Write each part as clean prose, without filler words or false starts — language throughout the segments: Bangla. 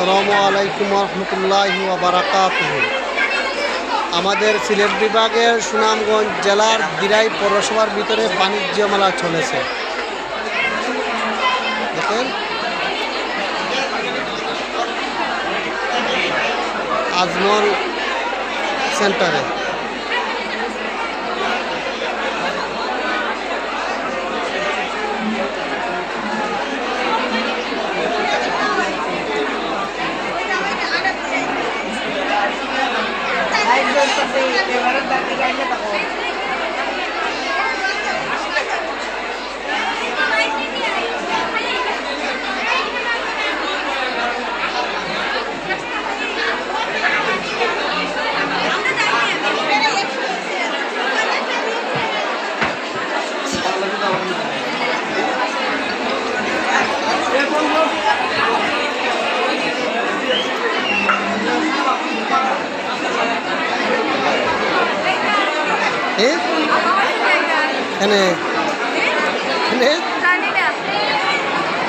আসসালামু আলাইকুম রহমতুল্লাহি ওয়া বারাকাতুহু। আমাদের সিলেট বিভাগের সুনামগঞ্জ জেলার দিরাই পৌরসভার ভিতরে বাণিজ্য মেলা চলেছে। দেখেন আজমল সেন্টারে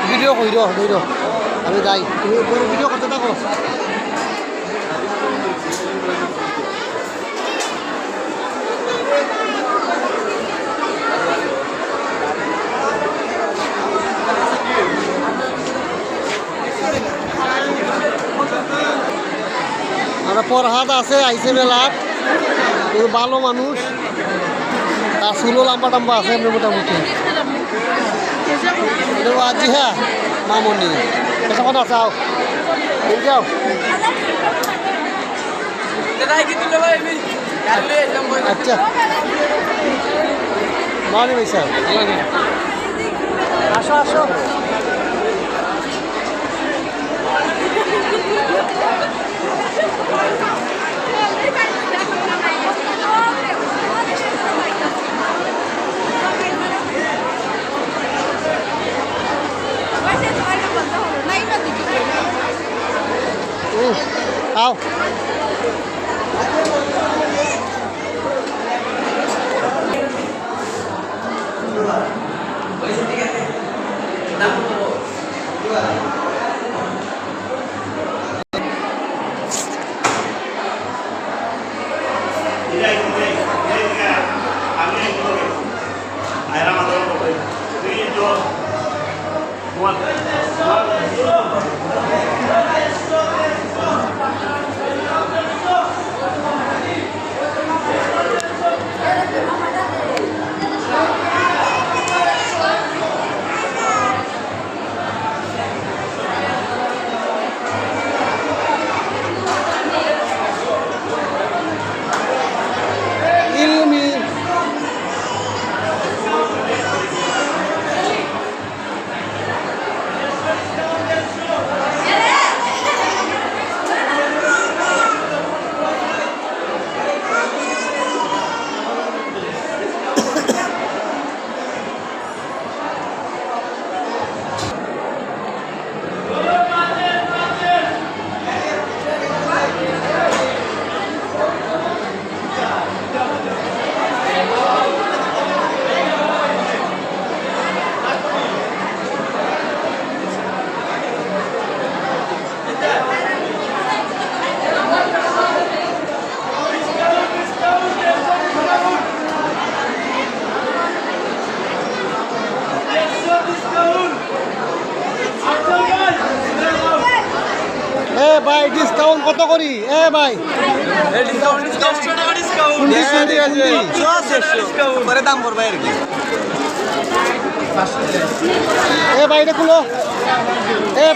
ভিডিও কই র আমি যাই, তুমি ভিডিও করতে থাকো। আমরা পরহাদ আছে আইসে মেলাত, ভালো মানুষ, তার চুলো লম্বা টম্বা আছে মোটামুটি। আজি হ্যাঁ মামনি কেমন আছাও? যাও আচ্ছা মানি ভাই স্যার, আসো আসো। आओ ভাই ডিসকাউন্ট কত করি? ভাই দাম করবে আর কি। ভাই এটা খুলো,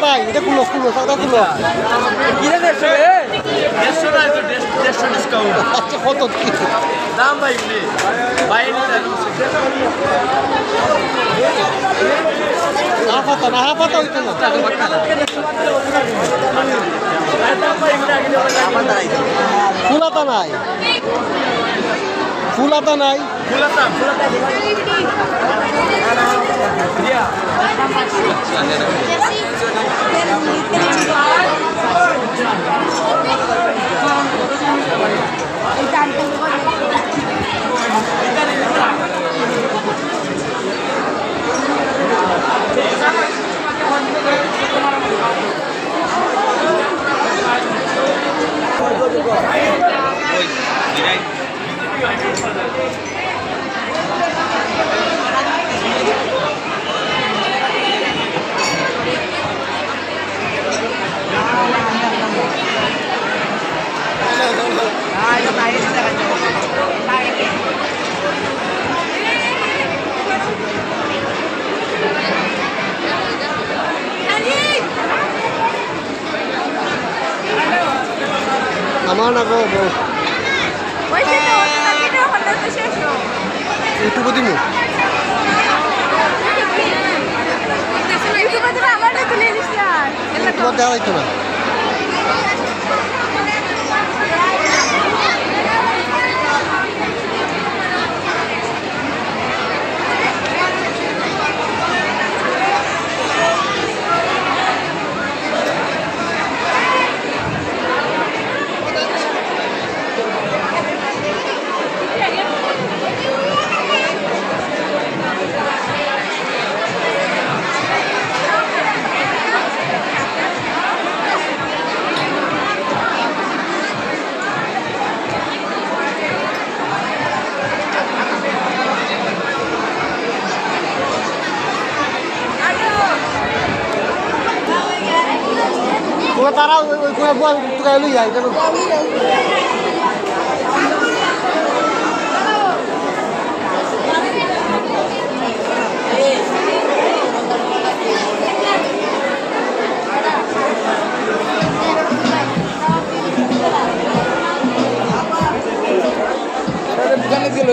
ভাই এটা খুলো সাদা খুলো। আচ্ছা কত কি দাম ভাই? হাফাতা হইতো না, ফুলাতা নাই, ফুলাতা নাই, আমার না গো বউ ওইসে তো তাকিটা হলো তো শেষ হলো ইউটিউবে দিমু ইউটিউবে তো আমারটা তুলে দিস না ইউটিউবে দেওয়া হইতো না তোরা তারা ওই কোন বল তুই লই যাই কেন দোকানে গেল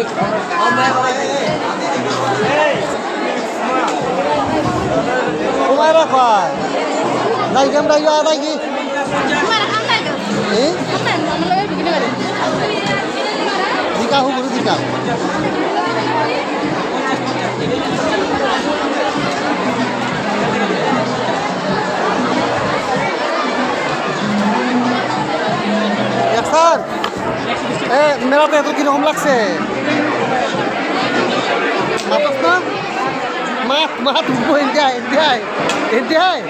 তোমার রাখা নাই কেমন রাখি আদায় কি দিকা হু গুরু দিকা মেলাতে এত কিরকম লাগছে মাতাস না মাত মাত ইন্ডিয়ায় ইন্ডিয়ায় ইন্ডিয়ায়